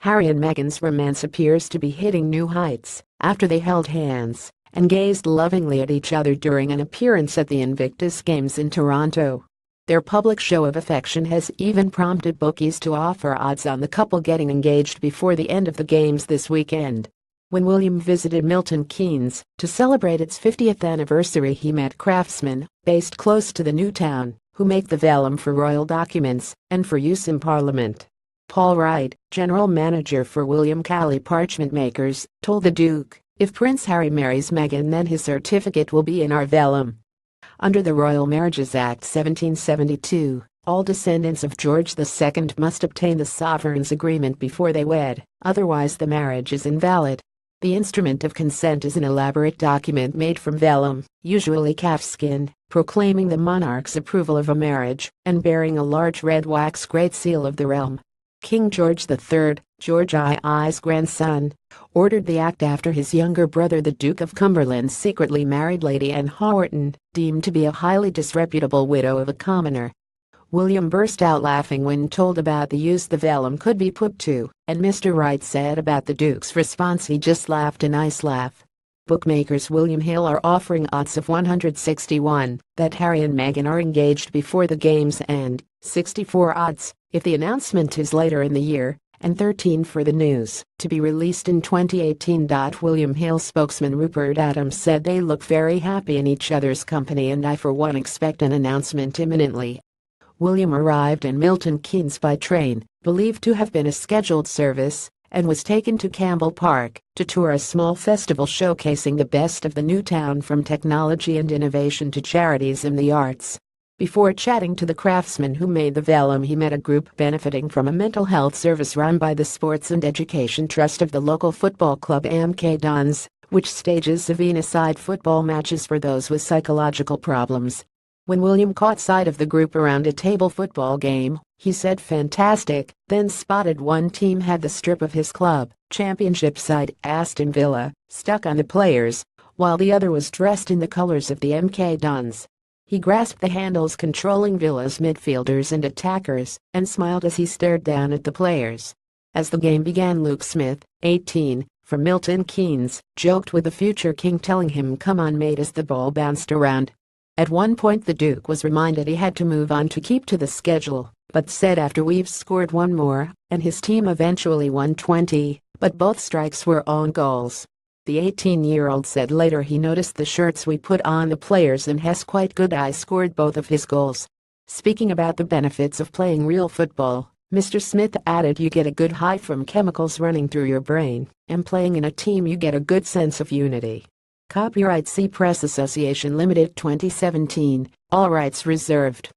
Harry and Meghan's romance appears to be hitting new heights after they held hands and gazed lovingly at each other during an appearance at the Invictus Games in Toronto. Their public show of affection has even prompted bookies to offer odds on the couple getting engaged before the end of the games this weekend. When William visited Milton Keynes to celebrate its 50th anniversary, he met craftsmen based close to the new town who make the vellum for royal documents and for use in Parliament. Paul Wright, general manager for William Calley Parchment Makers, told the Duke, "If Prince Harry marries Meghan, then his certificate will be in our vellum." Under the Royal Marriages Act 1772, all descendants of George II must obtain the sovereign's agreement before they wed, otherwise the marriage is invalid. The instrument of consent is an elaborate document made from vellum, usually calfskin, proclaiming the monarch's approval of a marriage and bearing a large red wax great seal of the realm. King George III, George II's grandson, ordered the act after his younger brother the Duke of Cumberland secretly married Lady Anne Hawarton, deemed to be a highly disreputable widow of a commoner. William burst out laughing when told about the use the vellum could be put to, and Mr. Wright said about the Duke's response he just laughed a nice laugh. Bookmakers William Hill are offering odds of 161 that Harry and Meghan are engaged before the games and 64 odds if the announcement is later in the year, and 13 for the news to be released in 2018. William Hill spokesman Rupert Adams said they look very happy in each other's company, and I for one expect an announcement imminently. William arrived in Milton Keynes by train, believed to have been a scheduled service, and was taken to Campbell Park to tour a small festival showcasing the best of the new town, from technology and innovation to charities and the arts. Before chatting to the craftsmen who made the vellum, he met a group benefiting from a mental health service run by the Sports and Education Trust of the local football club Meghans, which stages Venus-side football matches for those with psychological problems. When William caught sight of the group around a table football game, he said fantastic, then spotted one team had the strip of his club, championship side Aston Villa, stuck on the players, while the other was dressed in the colors of the Meghans. He grasped the handles controlling Villa's midfielders and attackers, and smiled as he stared down at the players. As the game began, Luke Smith, 18, from Milton Keynes, joked with the future king, telling him "come on mate" as the ball bounced around. At one point the Duke was reminded he had to move on to keep to the schedule, but said after "we've scored one more," and his team eventually won 20, but both strikes were own goals. The 18-year-old said later he noticed the shirts we put on the players and has quite good eye, scored both of his goals. Speaking about the benefits of playing real football, Mr. Smith added, "You get a good high from chemicals running through your brain, and playing in a team you get a good sense of unity." Copyright C Press Association Limited 2017, all rights reserved.